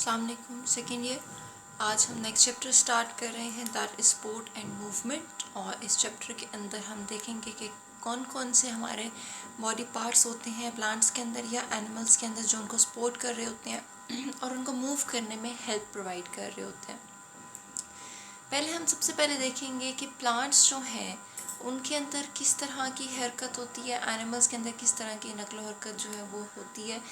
अस्सलाम वालेकुम। Second year, आज हम नेक्स्ट चैप्टर स्टार्ट कर रहे हैं, that is sport and movement. और इस चैप्टर के अंदर हम देखेंगे कि कौन कौन से हमारे बॉडी पार्ट्स होते हैं प्लांट्स के अंदर या एनिमल्स के अंदर जो उनको सपोर्ट कर रहे होते हैं और उनको मूव करने में हेल्प प्रोवाइड कर रहे होते हैं। पहले हम सबसे पहले देखेंगे कि प्लांट्स जो हैं उनके अंदर किस तरह की हरकत होती है, एनिमल्स के अंदर किस तरह की नकलो हरकत जो है वो होती है।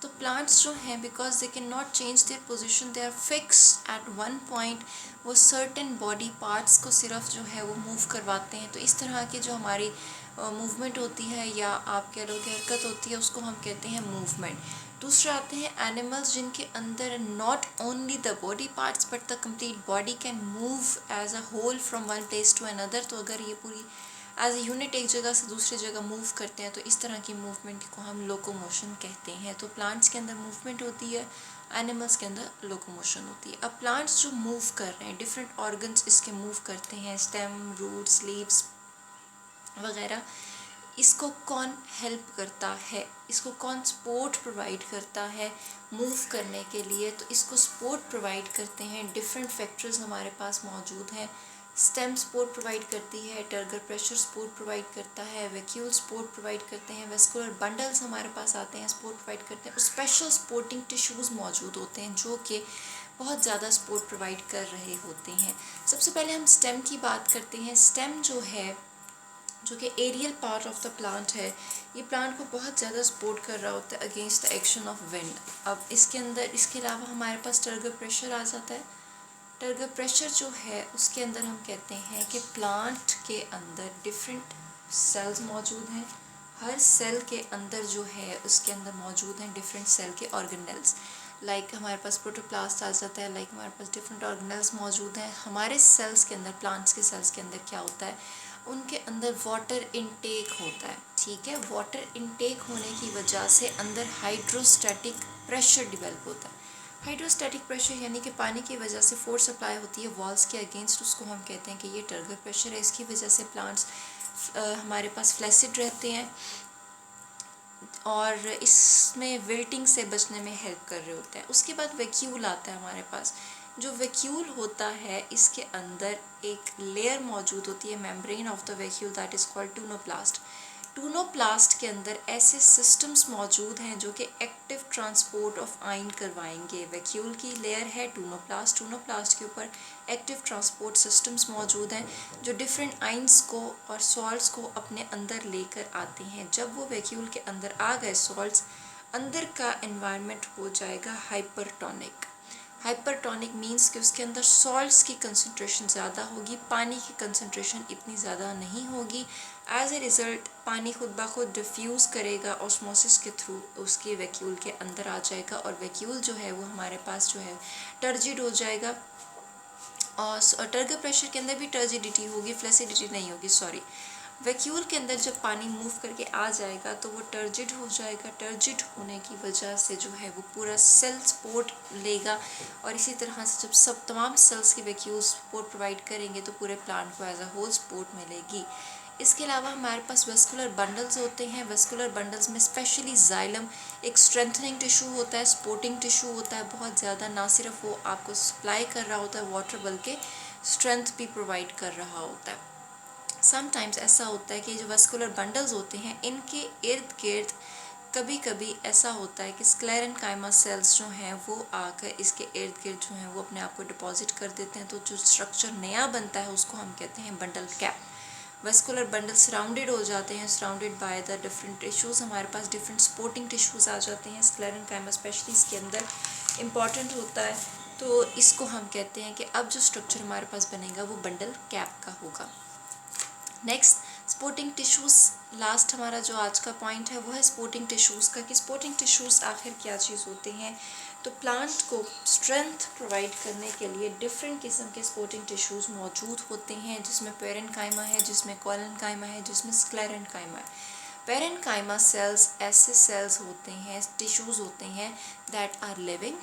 तो प्लांट्स जो हैं because they can not change their position, they are fix at one point, वो सर्टेन बॉडी पार्ट्स को सिर्फ जो है वो मूव करवाते हैं। तो इस तरह की जो हमारी मूवमेंट होती है या आप कह लो कि हरकत होती है उसको हम कहते हैं मूवमेंट। दूसरा आते हैं एनिमल्स जिनके अंदर not only the body parts but the complete body can move as a whole from one place to another. तो अगर ये पूरी एज अ यूनिट एक जगह से दूसरी जगह मूव करते हैं तो इस तरह की मूवमेंट को हम लोकोमोशन कहते हैं। तो प्लांट्स के अंदर मूवमेंट होती है, एनिमल्स के अंदर लोकोमोशन होती है। अब प्लांट्स जो मूव कर रहे हैं, डिफरेंट ऑर्गन्स इसके मूव करते हैं, स्टेम, रूट्स, लीव्स वगैरह, इसको कौन हेल्प करता है, इसको कौन सपोर्ट प्रोवाइड करता है मूव करने के लिए। तो इसको सपोर्ट प्रोवाइड करते हैं डिफरेंट फैक्टर्स हमारे पास मौजूद हैं। स्टेम सपोर्ट प्रोवाइड करती है, टर्गर प्रेशर सपोर्ट प्रोवाइड करता है, वैक्यूल सपोर्ट प्रोवाइड करते हैं, वेस्कुलर बंडल्स हमारे पास आते हैं सपोर्ट प्रोवाइड करते हैं, और स्पेशल सपोर्टिंग टिश्यूज़ मौजूद होते हैं जो कि बहुत ज़्यादा सपोर्ट प्रोवाइड कर रहे होते हैं। सबसे पहले हम स्टेम की बात करते हैं। स्टेम जो है, जो कि aerial part of the plant है, ये प्लांट को बहुत ज़्यादा सपोर्ट कर रहा होता है against the action of wind. अब इसके अंदर इसके अलावा हमारे पास टर्गर प्रेशर आ जाता है। टर्गर प्रेशर जो है उसके अंदर हम कहते हैं कि प्लांट के अंदर डिफरेंट सेल्स मौजूद हैं। हर सेल के अंदर जो है उसके अंदर मौजूद हैं डिफरेंट सेल के ऑर्गेनेल्स। लाइक हमारे पास प्रोटोप्लास्ट आ जाता है, लाइक हमारे पास डिफरेंट ऑर्गेनेल्स मौजूद हैं। हमारे सेल्स के अंदर, प्लांट्स के सेल्स के अंदर क्या होता है, उनके अंदर वाटर इनटेक होता है। ठीक है, वाटर इनटेक होने की वजह से अंदर हाइड्रोस्टैटिक प्रेशर डेवलप होता है। हाइड्रोस्टैटिक प्रेशर यानी कि पानी की वजह से फोर्स सप्लाई होती है वॉल्स के अगेंस्ट, उसको हम कहते हैं कि ये टर्गर प्रेशर है। इसकी वजह से प्लांट्स हमारे पास फ्लैसिड रहते हैं और इसमें विल्टिंग से बचने में हेल्प कर रहे होते हैं। उसके बाद वैक्यूल आता है हमारे पास। जो वैक्यूल होता है इसके अंदर एक लेयर मौजूद होती है, membrane of the vacuole, that is called tonoplast. Tonoplast के अंदर ऐसे सिस्टम्स मौजूद हैं जो कि एक्टिव ट्रांसपोर्ट ऑफ आयन करवाएंगे। वैक्यूल की लेयर है टूनोप्लास्ट, टूनोप्लास्ट के ऊपर एक्टिव ट्रांसपोर्ट सिस्टम्स मौजूद हैं जो डिफरेंट आइंस को और सॉल्ट्स को अपने अंदर लेकर आते हैं। जब वो वैक्यूल के अंदर आ गए सॉल्ट्स, अंदर का एनवायरनमेंट हो जाएगा हाइपरटोनिक। हाइपरटोनिक मीन्स कि उसके अंदर सॉल्ट्स की कंसंट्रेशन ज़्यादा होगी, पानी की कंसंट्रेशन इतनी ज़्यादा नहीं होगी। एज ए रिज़ल्ट पानी खुद ब खुद डिफ्यूज़ करेगा, ऑस्मोसिस के थ्रू उसके वैक्यूल के अंदर आ जाएगा और वैक्यूल जो है वो हमारे पास जो है टर्जिड हो जाएगा। और टर्गर प्रेशर के अंदर भी टर्जिडिटी होगी, फ्लैसिडिटी नहीं होगी, सॉरी। वैक्यूल के अंदर जब पानी मूव करके आ जाएगा तो वो टर्जिड हो जाएगा। टर्जिड होने की वजह से जो है वो पूरा सेल सपोर्ट लेगा और इसी तरह से जब सब तमाम सेल्स की वैक्यूल सपोर्ट प्रोवाइड करेंगे तो पूरे प्लांट को एज अ होल सपोर्ट मिलेगी। इसके अलावा हमारे पास वेस्कुलर बंडल्स होते हैं। वेस्कुलर बंडल्स में स्पेशली जाइलम एक स्ट्रेंथनिंग टिश्यू होता है, सपोर्टिंग टिश्यू होता है बहुत ज़्यादा। ना सिर्फ वो आपको सप्लाई कर रहा होता है वाटर, बल्कि स्ट्रेंथ भी प्रोवाइड कर रहा होता है। समटाइम्स ऐसा होता है कि जो वेस्कुलर बंडल्स होते हैं इनके इर्द गिर्द कभी कभी ऐसा होता है कि स्क्लेरेन्काइमा सेल्स जो हैं वो आकर इसके इर्द गिर्द जो हैं वो अपने आप को डिपॉजिट कर देते हैं। तो जो स्ट्रक्चर नया बनता है उसको हम कहते हैं bundle cap. Vascular bundle surrounded हो जाते हैं, surrounded by the different tissues. हमारे पास डिफरेंट सपोर्टिंग टिश्यूज़ आ जाते हैं। स्क्लेरेन्काइमा स्पेशली इसके अंदर इम्पॉर्टेंट होता है। तो इसको हम कहते हैं कि अब जो स्ट्रक्चर हमारे पास बनेगा वो बंडल कैप का होगा। नेक्स्ट सपोर्टिंग टिश्यूज़, लास्ट हमारा जो आज का पॉइंट है वो है सपोर्टिंग टिश्यूज़ का, कि सपोर्टिंग टिश्यूज़ आखिर क्या चीज़ होते हैं। तो प्लांट को स्ट्रेंथ प्रोवाइड करने के लिए डिफरेंट किस्म के सपोर्टिंग टिश्यूज़ मौजूद होते हैं, जिसमें पेरेन्काइमा है, जिसमें कोलेन्काइमा है, जिसमें स्क्लेरेन्काइमा है। पेरेन्काइमा सेल्स ऐसे सेल्स होते हैं, टिश्यूज़ होते हैं that are living,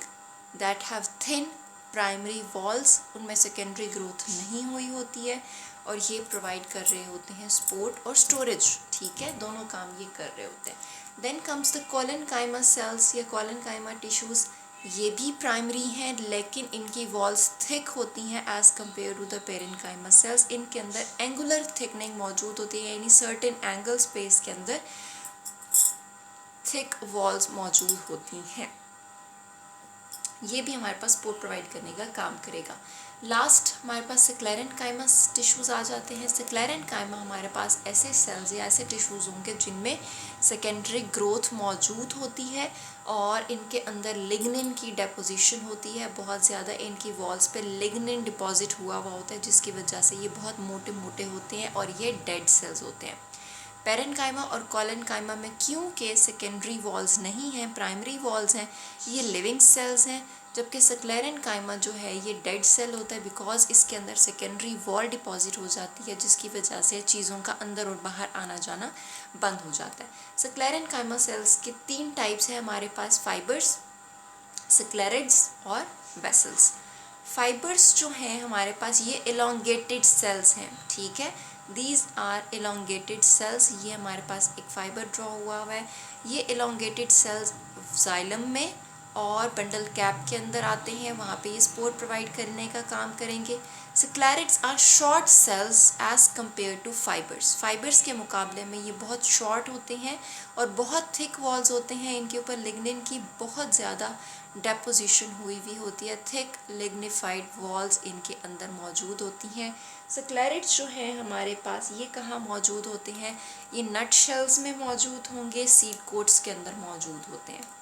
that have thin primary walls, उनमें सेकेंडरी ग्रोथ नहीं हुई होती है और ये प्रोवाइड कर रहे होते हैं सपोर्ट और स्टोरेज। ठीक है, दोनों काम ये कर रहे होते हैं। Then comes the collenchyma cells या कोलेन्काइमा टिश्यूज़। ये भी प्राइमरी हैं, लेकिन इनकी वॉल्स थिक होती हैं as compare to the parenchyma cells. इनके अंदर एंगुलर थिकनिंग मौजूद होती है, यानी सर्टेन एंगल स्पेस के अंदर थिक वॉल्स मौजूद होती हैं। ये भी हमारे पास सपोर्ट प्रोवाइड करने का काम करेगा। लास्ट हमारे पास सेक्लेरेन्काइमा टिश्यूज़ आ जाते हैं। सेक्लेरेन्काइमा हमारे पास ऐसे सेल्स या ऐसे टिश्यूज़ होंगे जिनमें सेकेंडरी ग्रोथ मौजूद होती है और इनके अंदर लिग्निन की डेपोजिशन होती है। बहुत ज़्यादा इनकी वॉल्स पे लिग्निन डिपॉजिट हुआ होता है, जिसकी वजह से ये बहुत मोटे मोटे होते हैं और ये डेड सेल्स होते हैं। पेरेन्काइमा और कोलेन्काइमा में क्योंकि सेकेंडरी वॉल्स नहीं हैं, प्राइमरी वॉल्स हैं, ये लिविंग सेल्स हैं, जबकि सेक्लेरेन्काइमा जो है ये डेड सेल होता है, बिकॉज इसके अंदर सेकेंडरी वॉल डिपॉजिट हो जाती है, जिसकी वजह से चीज़ों का अंदर और बाहर आना जाना बंद हो जाता है। सेक्लेरेन्काइमा सेल्स के 3 टाइप्स हैं हमारे पास, फाइबर्स, सेक्लेरिड्स और वेसल्स। फाइबर्स जो हैं हमारे पास ये एलोंगेटेड सेल्स हैं, ठीक है, दीज आर एलोंगेटेड सेल्स। ये हमारे पास एक फाइबर ड्रॉ हुआ है। ये एलोंगेटेड सेल्स जाइलम में और बंडल कैप के अंदर आते हैं, वहाँ पे ये सपोर्ट प्रोवाइड करने का काम करेंगे। Sclereids are short cells as compare to fibres. Fibres के मुकाबले में ये बहुत शॉर्ट होते हैं और बहुत थिक वॉल्स होते हैं। इनके ऊपर लिग्निन की बहुत ज़्यादा डेपोजिशन हुई होती है। थिक लिग्निफाइड वॉल्स इनके अंदर मौजूद होती हैं। सेक्लेरिड्स जो हैं हमारे पास ये कहाँ मौजूद होते हैं, ये नट शेल्स में मौजूद होंगे, सीड कोट्स के अंदर मौजूद होते हैं।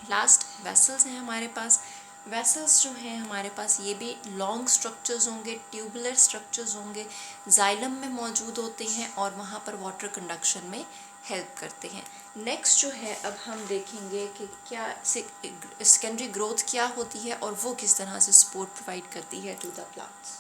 लास्ट वेसल्स हैं हमारे पास। वेसल्स जो हैं हमारे पास ये भी लॉन्ग स्ट्रक्चर्स होंगे, ट्यूबुलर स्ट्रक्चर्स होंगे, जाइलम में मौजूद होते हैं और वहाँ पर वाटर कंडक्शन में हेल्प करते हैं। नेक्स्ट जो है अब हम देखेंगे कि क्या सेकेंडरी ग्रोथ क्या होती है और वो किस तरह से सपोर्ट प्रोवाइड करती है टू द प्लांट्स।